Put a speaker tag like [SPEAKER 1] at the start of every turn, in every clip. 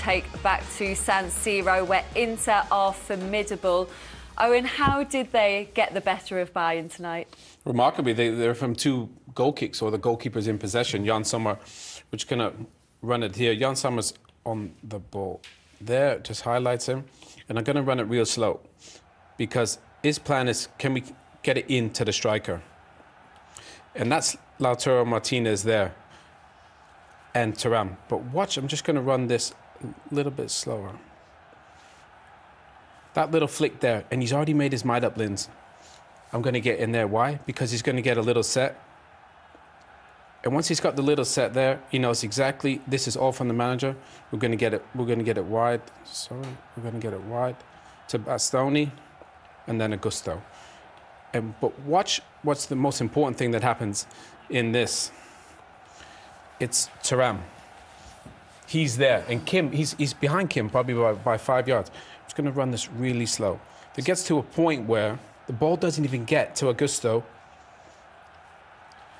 [SPEAKER 1] take back to San Siro, where Inter are formidable. Owen, how did they get the better of Bayern tonight?
[SPEAKER 2] Remarkably, they're from 2 goal kicks, or the goalkeeper's in possession. Jan Sommer, which going to run it here. Jan Sommer's on the ball there, just highlights him. And I'm going to run it real slow, because his plan is, can we get it into the striker? And that's Lautaro, Martinez there, and Thuram. But watch, I'm just going to run this a little bit slower. That little flick there, and he's already made his mind up, Linz. I'm going to get in there. Why? Because he's going to get a little set. And once he's got the little set there, he knows exactly, this is all from the manager. We're going to get it wide. Sorry, we're going to get it wide to Bastoni, and then Augusto. But watch what's the most important thing that happens in this. It's Thuram. He's there, and Kim, he's behind Kim probably by 5 yards. I'm just going to run this really slow. It gets to a point where the ball doesn't even get to Augusto.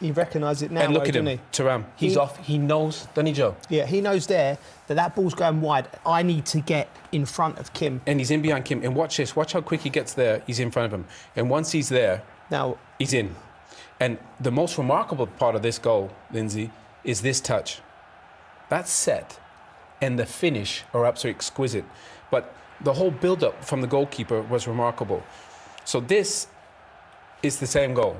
[SPEAKER 3] He recognises it now,
[SPEAKER 2] and look at
[SPEAKER 3] doesn't
[SPEAKER 2] him, Thuram. He's off. He knows, doesn't he, Joe?
[SPEAKER 3] Yeah, he knows there that ball's going wide. I need to get in front of Kim.
[SPEAKER 2] And he's in behind Kim. And watch this. Watch how quick he gets there. He's in front of him. And once he's there,
[SPEAKER 3] now
[SPEAKER 2] he's in. And the most remarkable part of this goal, Lindsay, is this touch. That set and the finish are absolutely exquisite. But the whole build-up from the goalkeeper was remarkable. So this is the same goal,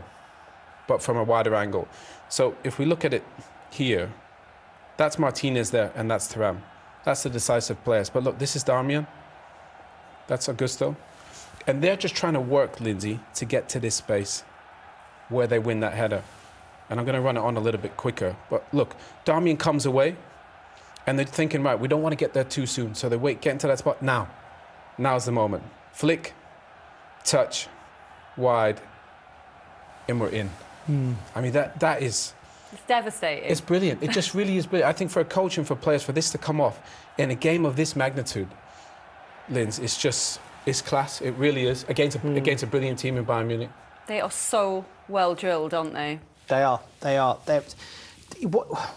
[SPEAKER 2] but from a wider angle. So if we look at it here, that's Martinez there, and that's Thuram. That's the decisive players. But look, this is Darmian. That's Augusto. And they're just trying to work, Lindsay, to get to this space where they win that header. And I'm going to run it on a little bit quicker. But look, Darmian comes away, and they're thinking, right, we don't want to get there too soon. So they wait, get into that spot now. Now's the moment. Flick, touch, wide, and we're in. I mean, that is...
[SPEAKER 1] It's devastating.
[SPEAKER 2] It's brilliant. It just really is brilliant. I think for a coach and for players, for this to come off in a game of this magnitude, Linz, it's just, it's class. It really is. Against a brilliant team in Bayern Munich.
[SPEAKER 1] They are so well drilled, aren't they?
[SPEAKER 3] They are.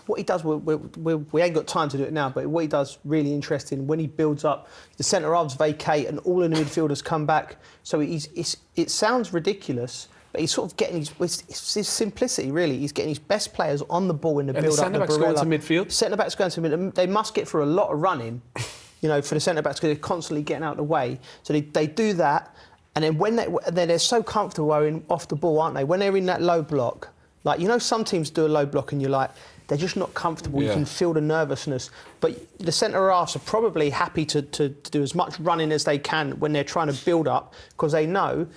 [SPEAKER 3] What he does, we ain't got time to do it now, but what he does really interesting, when he builds up, the centre-halves vacate and all of the midfielders come back. So it sounds ridiculous, but he's sort of getting his simplicity, really. He's getting his best players on the ball in the build-up.
[SPEAKER 2] And the centre-backs going to midfield?
[SPEAKER 3] Centre-backs going to midfield. They must get through a lot of running, you know, for the centre-backs, because they're constantly getting out of the way. So they do that, and then when they're so comfortable off the ball, aren't they? When they're in that low block, like, you know, some teams do a low block and you're like, they're just not comfortable. Yeah. You can feel the nervousness. But the centre-halves are probably happy to do as much running as they can when they're trying to build up, because they know,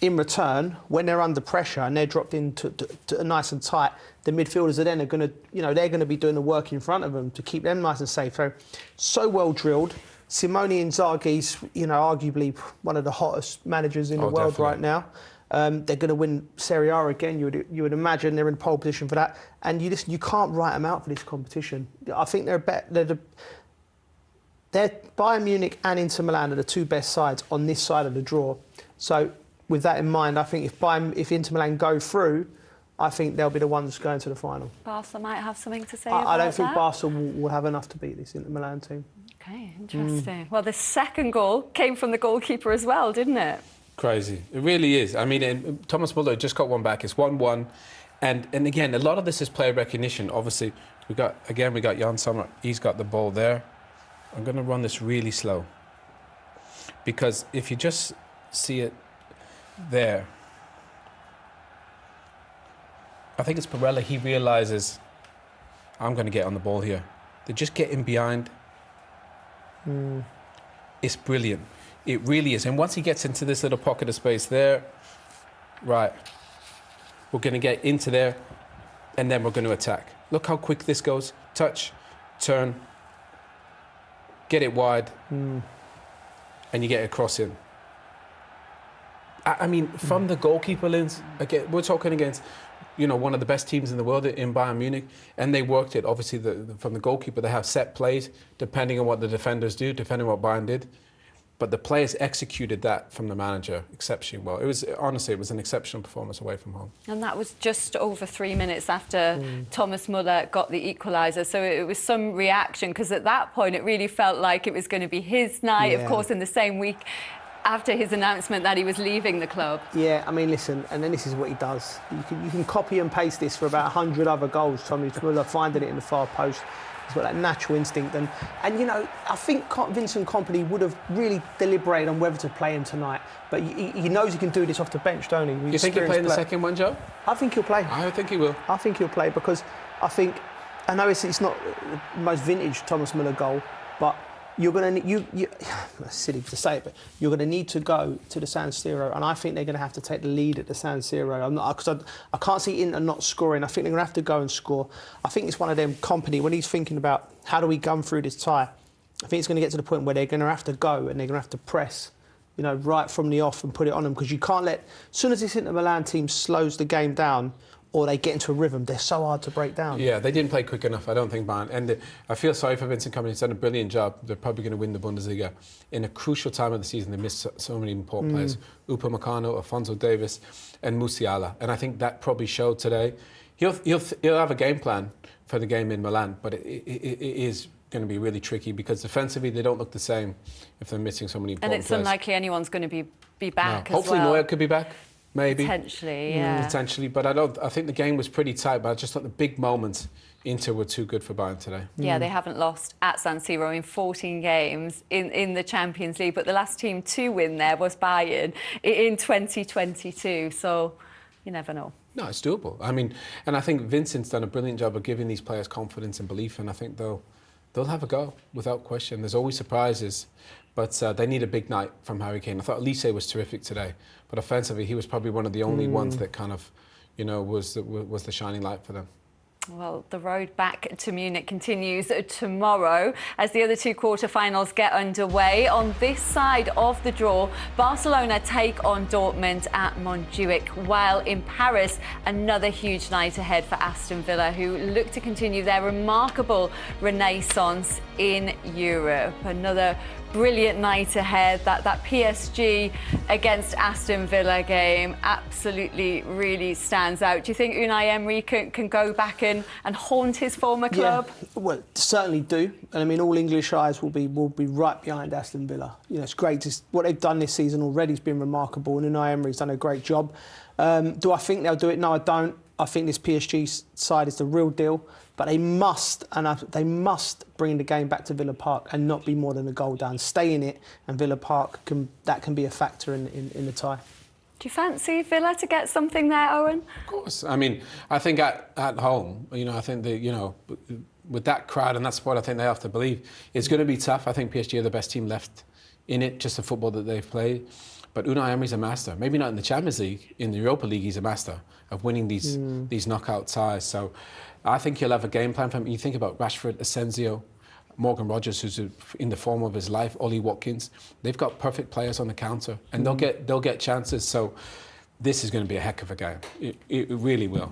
[SPEAKER 3] in return, when they're under pressure and they're dropped into nice and tight, the midfielders are then going to, you know, they're going to be doing the work in front of them to keep them nice and safe. So well drilled. Simone Inzaghi's, you know, arguably one of the hottest managers in the world right now. They're going to win Serie A again. You would imagine they're in pole position for that. And you can't write them out for this competition. I think they're Bayern Munich and Inter Milan are the 2 best sides on this side of the draw. So with that in mind, I think if Inter Milan go through, I think they'll be the ones going to the final.
[SPEAKER 1] Barca might have something to say about that.
[SPEAKER 3] I don't think Barca will have enough to beat this Inter Milan team.
[SPEAKER 1] OK, interesting. Well, the second goal came from the goalkeeper as well, didn't it?
[SPEAKER 2] Crazy. It really is. I mean, Thomas Muller just got one back. It's 1-1. And again, a lot of this is player recognition. Obviously, we got Jan Sommer. He's got the ball there. I'm going to run this really slow, because if you just see it there, I think it's Barella. He realises, I'm going to get on the ball here. They just get in behind. It's brilliant. It really is. And once he gets into this little pocket of space there, right, we're going to get into there, and then we're going to attack. Look how quick this goes. Touch, turn, get it wide, and you get a cross in. I mean, from the goalkeeper, Linz, again, we're talking against, you know, one of the best teams in the world in Bayern Munich, and they worked it. Obviously, from the goalkeeper, they have set plays, depending on what the defenders do, depending on what Bayern did. but the players executed that from the manager exceptionally well. It was an exceptional performance away from home.
[SPEAKER 1] And that was just over 3 minutes after Thomas Muller got the equaliser. So it was some reaction, because at that point it really felt like it was going to be his night. Of course, in the same week after his announcement that he was leaving the club.
[SPEAKER 3] Yeah, I mean, listen, and then this is what he does. You can copy and paste this for about 100 other goals. Thomas Muller finding it in the far post. He's got that natural instinct. And you know, I think Vincent Kompany would have really deliberated on whether to play him tonight. But he knows he can do this off the bench, don't he?
[SPEAKER 2] You think he'll play in the second one, Joe?
[SPEAKER 3] I think he'll play.
[SPEAKER 2] I think he will.
[SPEAKER 3] I think he'll play because I know it's not the most vintage Thomas Muller goal, but you're going to it's silly to say it, but you're going to need to go to the San Siro, and I think they're going to have to take the lead at the San Siro. I can't see Inter not scoring. I think they're going to have to go and score. I think it's one of them, Kompany, when he's thinking about how do we gun through this tie, I think it's going to get to the point where they're going to have to go and they're going to have to press, you know, right from the off and put it on them, because you can't let, as soon as this Inter Milan team slows the game down, or they get into a rhythm, they're so hard to break down.
[SPEAKER 2] Yeah, they didn't play quick enough, I don't think, Bayern. And I feel sorry for Vincent Kompany. He's done a brilliant job. They're probably going to win the Bundesliga. In a crucial time of the season, they missed so many important players. Upamecano, Alphonso Davies, and Musiala. And I think that probably showed today. He'll have a game plan for the game in Milan, but it is going to be really tricky, because defensively they don't look the same if they're missing so many important
[SPEAKER 1] And it's
[SPEAKER 2] players.
[SPEAKER 1] unlikely anyone's going to be back as
[SPEAKER 2] Hopefully
[SPEAKER 1] well.
[SPEAKER 2] Neuer could be back. Maybe.
[SPEAKER 1] Potentially, yeah.
[SPEAKER 2] Potentially, but I think the game was pretty tight, but I just thought the big moments Inter were too good for Bayern today.
[SPEAKER 1] Yeah, they haven't lost at San Siro in 14 games in the Champions League, but the last team to win there was Bayern in 2022, so you never know.
[SPEAKER 2] No, it's doable. I mean, and I think Vincent's done a brilliant job of giving these players confidence and belief, and I think they'll have a go, without question. There's always surprises, but they need a big night from Harry Kane. I thought Elise was terrific today, but offensively, he was probably one of the only ones that kind of, you know, was the shining light for them.
[SPEAKER 1] Well, the road back to Munich continues tomorrow as the other two quarter-finals get underway. On this side of the draw, Barcelona take on Dortmund at Montjuic, while in Paris, another huge night ahead for Aston Villa, who look to continue their remarkable renaissance in Europe. Another brilliant night ahead. That PSG against Aston Villa game absolutely really stands out. Do you think Unai Emery can go back and haunt his former club?
[SPEAKER 3] Yeah, well, certainly do. And I mean, all English eyes will be right behind Aston Villa. You know, it's great. What they've done this season already has been remarkable, and Unai Emery's done a great job. Do I think they'll do it? No, I don't. I think this PSG side is the real deal. But they must bring the game back to Villa Park and not be more than a goal down. Stay in it, and Villa Park can be a factor in the tie.
[SPEAKER 1] Do you fancy Villa to get something there, Owen?
[SPEAKER 2] Of course. I mean, I think at home, you know, I think that, you know, with that crowd and that support, I think they have to believe it's going to be tough. I think PSG are the best team left in it, just the football that they've played. But Unai Emery's a master. Maybe not in the Champions League, in the Europa League, he's a master of winning these knockout ties. So I think he'll have a game plan for him. You think about Rashford, Asensio, Morgan Rogers, who's in the form of his life, Ollie Watkins. They've got perfect players on the counter, and they'll get chances. So this is going to be a heck of a game. It really will.